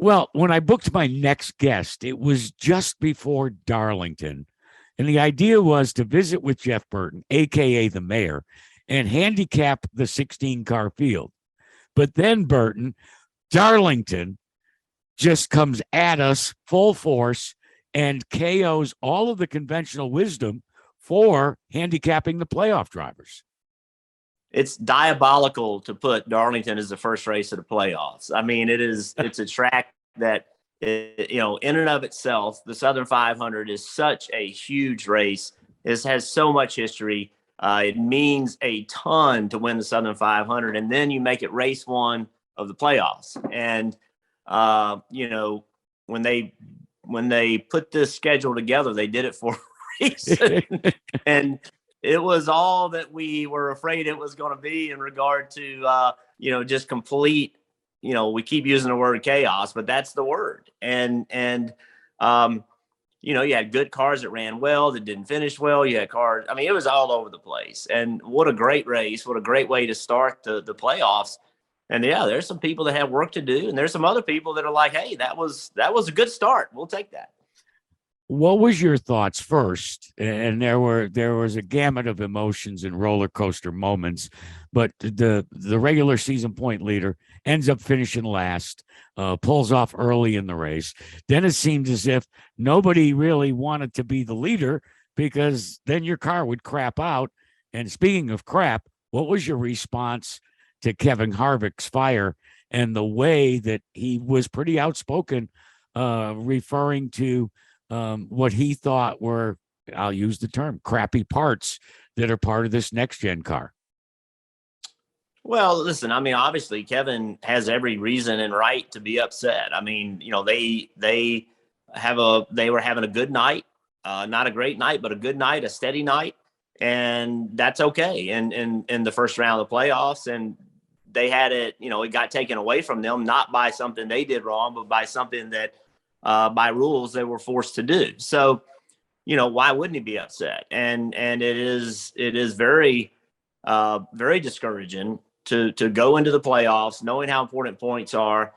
Well, when I booked my next guest, it was just before Darlington. And the idea was to visit with Jeff Burton, AKA the mayor, and handicap the 16 car field. But then Burton, Darlington just comes at us full force and KOs all of the conventional wisdom for handicapping the playoff drivers. It's diabolical to put Darlington as the first race of the playoffs. I mean, it's a track that, in and of itself, the Southern 500 is such a huge race. It has so much history. It means a ton to win the Southern 500, and then you make it race one of the playoffs. And when they put this schedule together, they did it for a reason. And it was all that we were afraid it was going to be in regard to, just complete, we keep using the word chaos, but that's the word. And you had good cars that ran well, that didn't finish well. You had cars. I mean, it was all over the place. And what a great race. What a great way to start the playoffs. And yeah, there's some people that have work to do. And there's some other people that are like, hey, that was a good start. We'll take that. What was your thoughts first? And there was a gamut of emotions and roller coaster moments, but the regular season point leader ends up finishing last, pulls off early in the race. Then it seemed as if nobody really wanted to be the leader because then your car would crap out. And speaking of crap, what was your response to Kevin Harvick's fire and the way that he was pretty outspoken, referring to what he thought were, I'll use the term, crappy parts that are part of this next-gen car? Well, listen, I mean, obviously Kevin has every reason and right to be upset. I mean, they were having a good night, not a great night, but a good night, a steady night. And that's okay. And in the first round of the playoffs, and they had it, it got taken away from them, not by something they did wrong, but by something that, by rules they were forced to do. So, why wouldn't he be upset? And it is very, very discouraging to go into the playoffs, knowing how important points are,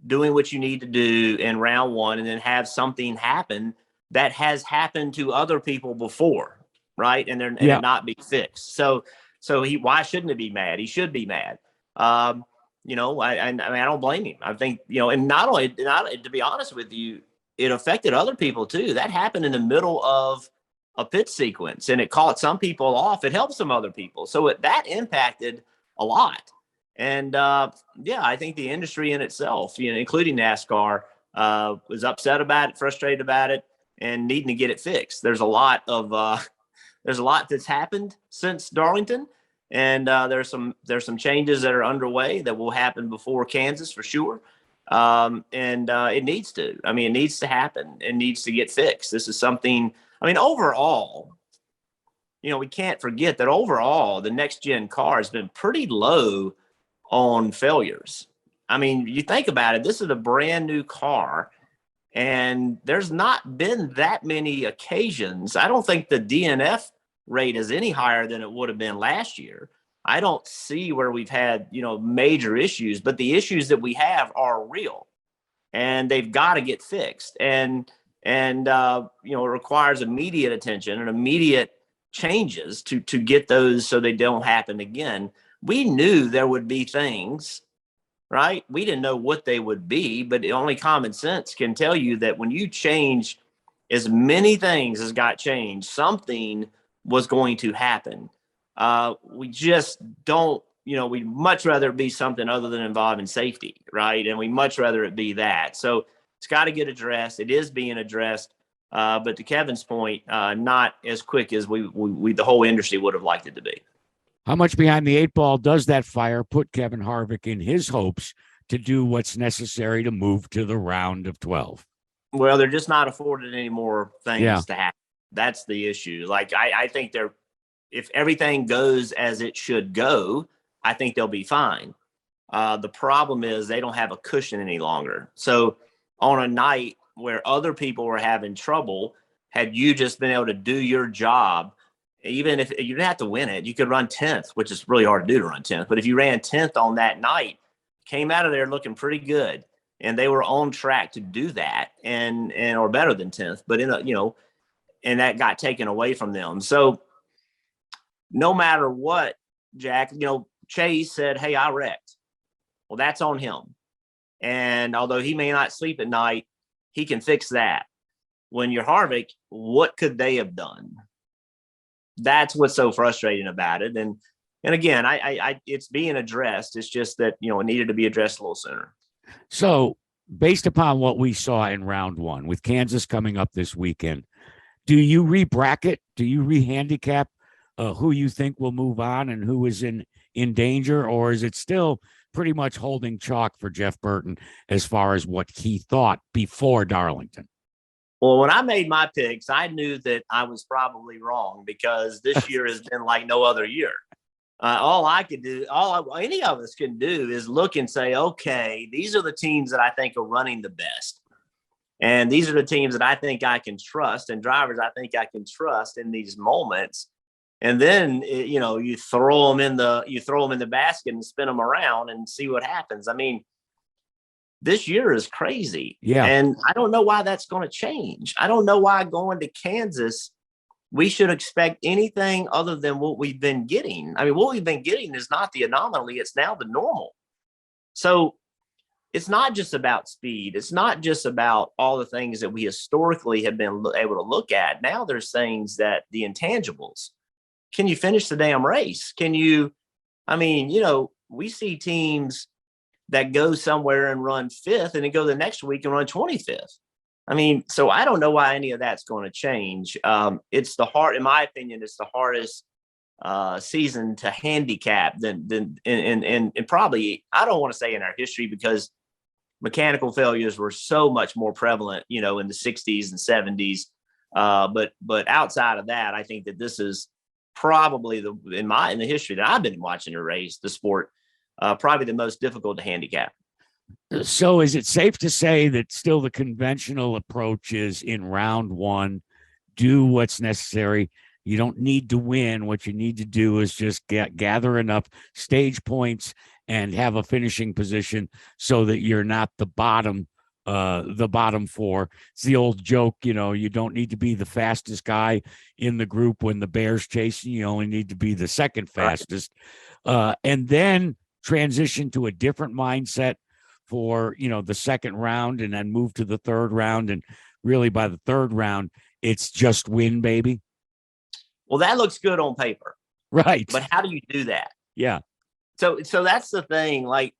doing what you need to do in round one, and then have something happen that has happened to other people before, right? And it not be fixed. So why shouldn't he be mad? He should be mad. I don't blame him. I think, and not only, to be honest with you, it affected other people too. That happened in the middle of a pit sequence and it caught some people off. It helped some other people. So that impacted a lot. And I think the industry in itself, including NASCAR, was upset about it, frustrated about it, and needing to get it fixed. There's a lot that's happened since Darlington. And there's some changes that are underway that will happen before Kansas for sure. It needs to. I mean, it needs to happen. It needs to get fixed. This is something. I mean, overall, we can't forget that overall the next gen car has been pretty low on failures. I mean, you think about it. This is a brand new car, and there's not been that many occasions. I don't think the DNF rate is any higher than it would have been last year. I don't see where we've had, major issues, but the issues that we have are real and they've got to get fixed. And it requires immediate attention and immediate changes to get those so they don't happen again. We knew there would be things, right? We didn't know what they would be, but only common sense can tell you that when you change as many things as got changed, something was going to happen. We just don't, we'd much rather it be something other than involving safety, right? And we much rather it be that. So it's got to get addressed. It is being addressed. But to Kevin's point, not as quick as we the whole industry would have liked it to be. How much behind the eight ball does that fire put Kevin Harvick in his hopes to do what's necessary to move to the round of 12? Well, they're just not afforded any more things to happen. That's the issue. Like, I think if everything goes as it should go, I think they'll be fine. The problem is they don't have a cushion any longer. So on a night where other people were having trouble, had you just been able to do your job, even if you didn't have to win it, you could run 10th, which is really hard to do to run 10th. But if you ran 10th on that night, came out of there looking pretty good, and they were on track to do that and or better than 10th, but and that got taken away from them. So no matter what, Jack, Chase said, "Hey, I wrecked." Well, that's on him. And although he may not sleep at night, he can fix that. When you're Harvick, what could they have done? That's what's so frustrating about it. And again, I it's being addressed. It's just that, it needed to be addressed a little sooner. So based upon what we saw in round one, with Kansas coming up this weekend, do you re-bracket? Do you re-handicap who you think will move on and who is in danger? Or is it still pretty much holding chalk for Jeff Burton as far as what he thought before Darlington? Well, when I made my picks, I knew that I was probably wrong, because this year has been like no other year. All I could do, any of us can do, is look and say, okay, these are the teams that I think are running the best. And these are the teams that I think I can trust, and drivers I think I can trust in these moments. And then, you throw them in the basket and spin them around and see what happens. I mean, this year is crazy. Yeah. And I don't know why that's going to change. I don't know why going to Kansas, we should expect anything other than what we've been getting. I mean, what we've been getting is not the anomaly. It's now the normal. So it's not just about speed. It's not just about all the things that we historically have been able to look at. Now there's things that the intangibles. Can you finish the damn race? We see teams that go somewhere and run 5th and then go the next week and run 25th. So I don't know why any of that's going to change. In my opinion, it's the hardest season to handicap and probably, I don't want to say in our history, because mechanical failures were so much more prevalent, in the 60s and 70s. But outside of that, I think that this is probably in the history that I've been watching the sport, probably the most difficult to handicap. So is it safe to say that still the conventional approach is in round one, do what's necessary? You don't need to win. What you need to do is just gather enough stage points and have a finishing position so that you're not the bottom four. It's the old joke, you don't need to be the fastest guy in the group when the bear's chasing. You only need to be the second fastest. And then transition to a different mindset for, the second round, and then move to the third round. And really by the third round, it's just win, baby. Well, that looks good on paper. Right. But how do you do that? Yeah. So that's the thing. Like,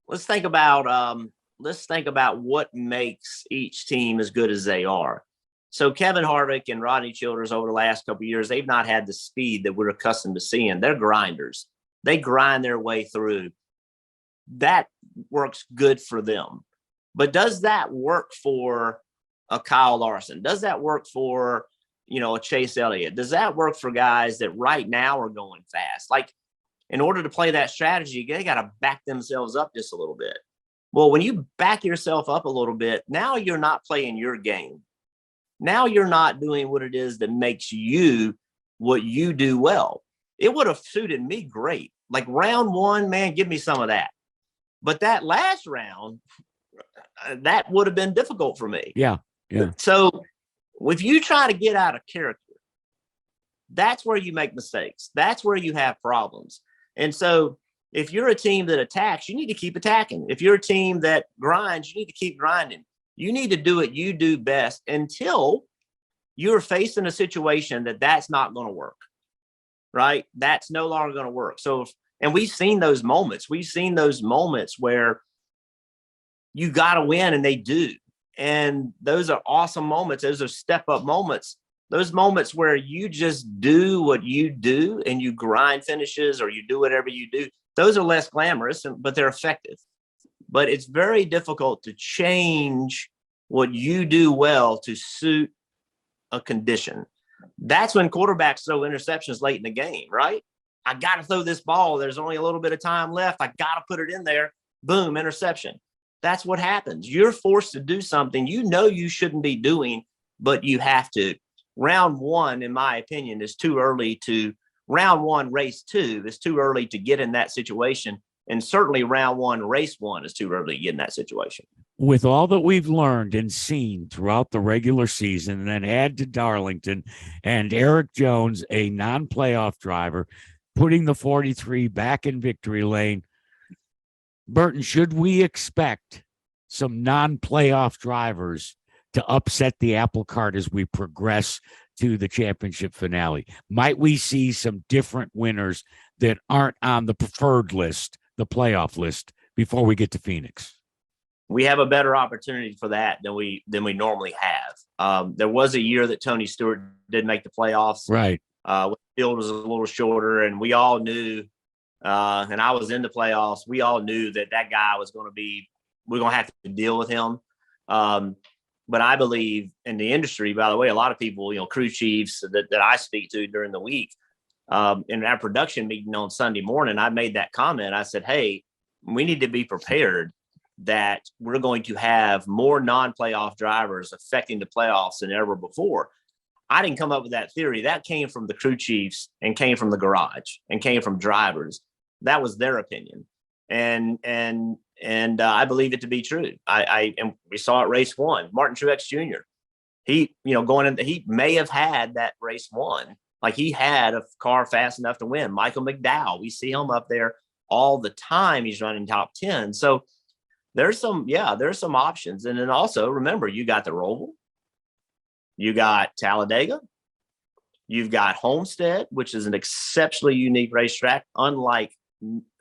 let's think about what makes each team as good as they are. So Kevin Harvick and Rodney Childers over the last couple of years, they've not had the speed that we're accustomed to seeing. They're grinders. They grind their way through. That works good for them. But does that work for a Kyle Larson? Does that work for, a Chase Elliott? Does that work for guys that right now are going fast? Like, in order to play that strategy, they got to back themselves up just a little bit. Well, when you back yourself up a little bit, now you're not playing your game. Now you're not doing what it is that makes you what you do well. It would have suited me great. Like round one, man, give me some of that. But that last round, that would have been difficult for me. Yeah. Yeah. So if you try to get out of character, that's where you make mistakes. That's where you have problems. And so if you're a team that attacks, you need to keep attacking. If you're a team that grinds, you need to keep grinding. You need to do what you do best until you're facing a situation that's not going to work, right? That's no longer going to work. So, and we've seen those moments. We've seen those moments where you got to win, and they do. And those are awesome moments. Those are step-up moments. Those moments where you just do what you do and you grind finishes, or you do whatever you do. Those are less glamorous, but they're effective. But it's very difficult to change what you do well to suit a condition. That's when quarterbacks throw interceptions late in the game, right? I got to throw this ball. There's only a little bit of time left. I got to put it in there. Boom, interception. That's what happens. You're forced to do something you shouldn't be doing, but you have to. Round one, in my opinion, is too early to – round one, race two is too early to get in that situation And certainly round one, race one is too early to get in that situation. With all that we've learned and seen throughout the regular season, and then add to Darlington and Erik Jones, a non-playoff driver, putting the 43 back in victory lane, Burton, should we expect some non-playoff drivers to upset the apple cart as we progress to the championship finale? Might we see some different winners that aren't on the preferred list, the playoff list, before we get to Phoenix? We have a better opportunity for that than we normally have. There was a year that Tony Stewart did make the playoffs. Right. When the field was a little shorter, and we all knew, and I was in the playoffs, we all knew that guy was going to be, we're going to have to deal with him. But I believe in the industry, by the way, a lot of people, crew chiefs that I speak to during the week, in our production meeting on Sunday morning, I made that comment. I said, hey, we need to be prepared that we're going to have more non-playoff drivers affecting the playoffs than ever before. I didn't come up with that theory. That came from the crew chiefs and came from the garage and came from drivers. That was their opinion. And I believe it to be true. And we saw it race one. Martin Truex Jr. He may have had that race one. Like, he had a car fast enough to win. Michael McDowell, we see him up there all the time. He's running top 10. So there's some options. And then also remember, you got the Roval, you got Talladega, you've got Homestead, which is an exceptionally unique racetrack.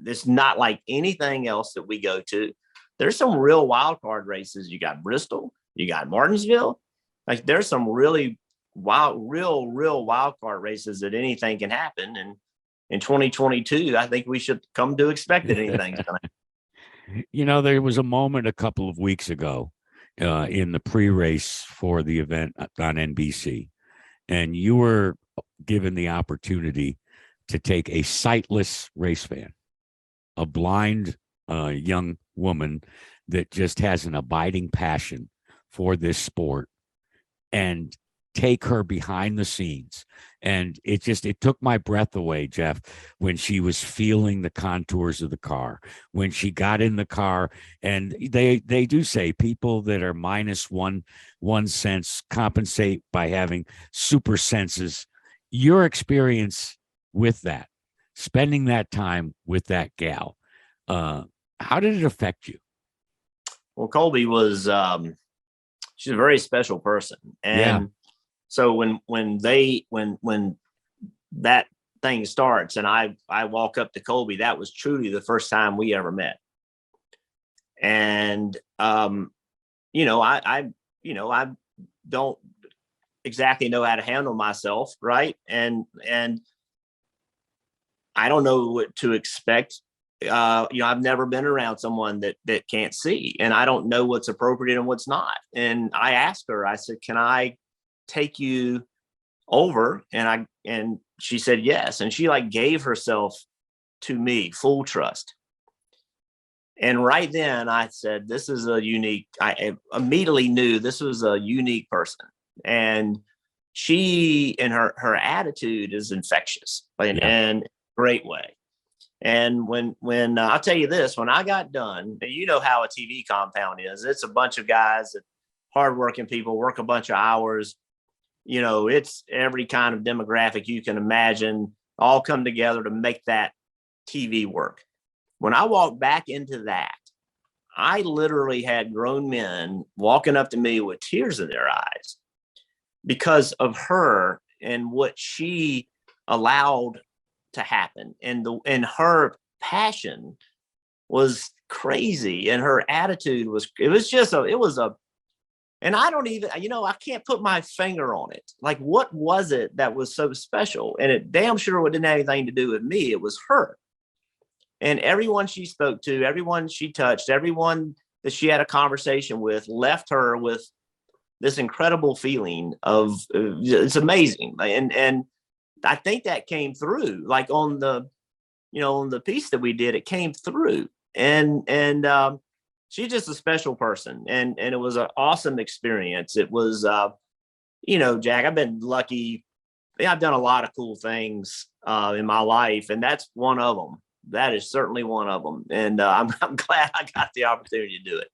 It's not like anything else that we go to. There's some real wild card races. You got Bristol, you got Martinsville. Like, there's some really real wild card races that anything can happen. And in 2022, I think we should come to expect that anything's going to. There was a moment a couple of weeks ago in the pre-race for the event on NBC, and you were given the opportunity to take a sightless race fan, a blind young woman that just has an abiding passion for this sport, and take her behind the scenes. And it took my breath away, Jeff, when she was feeling the contours of the car, when she got in the car. And they do say people that are minus one sense compensate by having super senses. Your experience with that, spending that time with that gal, how did it affect you? Well, Colby was, she's a very special person. And so when that thing starts and I walk up to Colby, that was truly the first time we ever met. And, I don't exactly know how to handle myself. Right. And I don't know what to expect. I've never been around someone that can't see, and I don't know what's appropriate and what's not. And I asked her, I said, can I take you over? And she said yes. And she gave herself to me, full trust. And right then I said, this is I immediately knew this was a unique person. And she, and her attitude is infectious in a great way. And when I'll tell you this, when I got done, you know how a TV compound is. It's a bunch of guys, that hardworking people, work a bunch of hours. It's every kind of demographic you can imagine, all come together to make that TV work. When I walked back into that, I literally had grown men walking up to me with tears in their eyes because of her and what she allowed to happen. And her passion was crazy. And her attitude was, and I don't even, I can't put my finger on it. Like, what was it that was so special? And it damn sure didn't have anything to do with me. It was her. And everyone she spoke to, everyone she touched, everyone that she had a conversation with left her with this incredible feeling of, it's amazing. And I think that came through, like on the piece that we did, it came through. And she's just a special person. And it was an awesome experience. It was, Jack, I've been lucky. I've done a lot of cool things in my life, and that's one of them. That is certainly one of them. And I'm glad I got the opportunity to do it.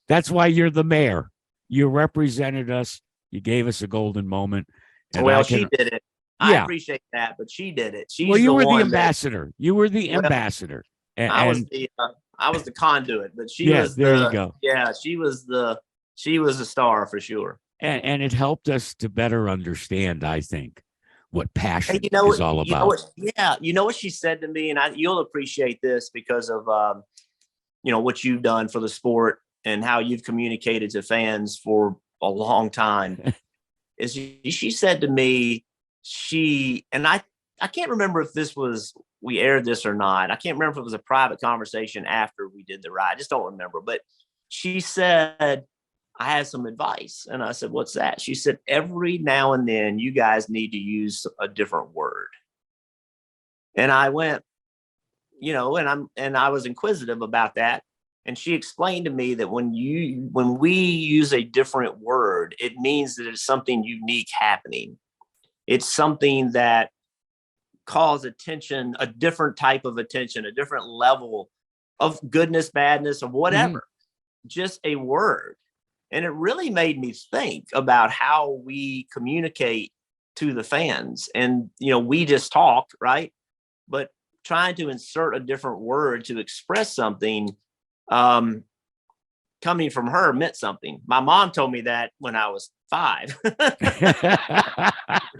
That's why you're the mayor. You represented us. You gave us a golden moment. And Well, she did it. I Yeah. appreciate that, but she did it. She's Well, you were the one ambassador. You were the Well, ambassador. I was the conduit, but she Yeah, was there you go. Yeah, she was a star for sure. And it helped us to better understand, I think, what passion Hey, you know is all You know about. what, yeah, you know what she said to me, and you'll appreciate this because of what you've done for the sport and how you've communicated to fans for a long time. Is she said to me, I can't remember if we aired this or not. I can't remember if it was a private conversation after we did the ride. I just don't remember. But she said, I had some advice. And I said, what's that? She said, every now and then you guys need to use a different word. And I went, and I was inquisitive about that. And she explained to me that when we use a different word, it means that it's something unique happening. It's something that calls attention, a different type of attention, a different level of goodness, badness, or whatever. Just a word. And it really made me think about how we communicate to the fans. And, we just talk, right? But trying to insert a different word to express something coming from her meant something. My mom told me that when I was 5.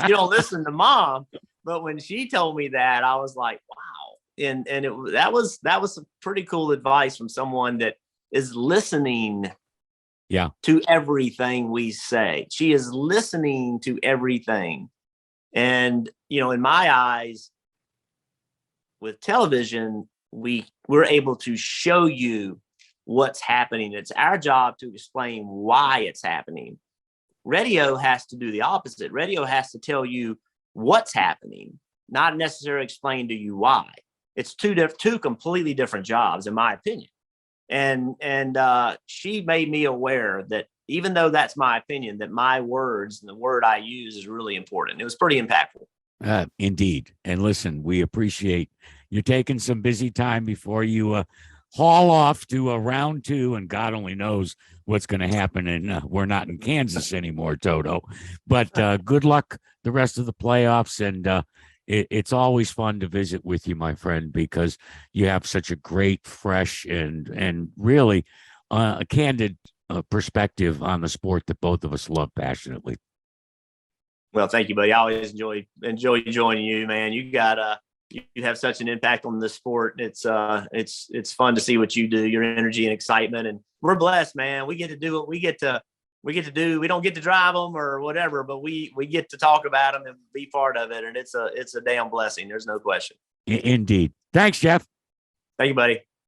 You don't listen to mom, but when she told me that, I was like, wow. And that was some pretty cool advice from someone that is listening to everything we say. She is listening to everything. And, in my eyes, with television, we're able to show you what's happening. It's our job to explain why it's happening. Radio has to do the opposite. Radio has to tell you what's happening, not necessarily explain to you why. It's two completely different jobs, in my opinion. And she made me aware that even though that's my opinion, that my words and the word I use is really important. It was pretty impactful. Indeed. And listen, we appreciate you taking some busy time before you haul off to round 2, and God only knows what's going to happen. And we're not in Kansas anymore, Toto. But good luck the rest of the playoffs. And it's always fun to visit with you, my friend, because you have such a great, fresh, and really a candid perspective on the sport that both of us love passionately. Well, thank you, buddy. I always enjoy joining you, man. You got you have such an impact on the sport. It's fun to see what you do, your energy and excitement, and we're blessed, man. We get to do what we get to do. We don't get to drive them or whatever, but we get to talk about them and be part of it. And it's a damn blessing. There's no question. Indeed. Thanks, Jeff. Thank you, buddy.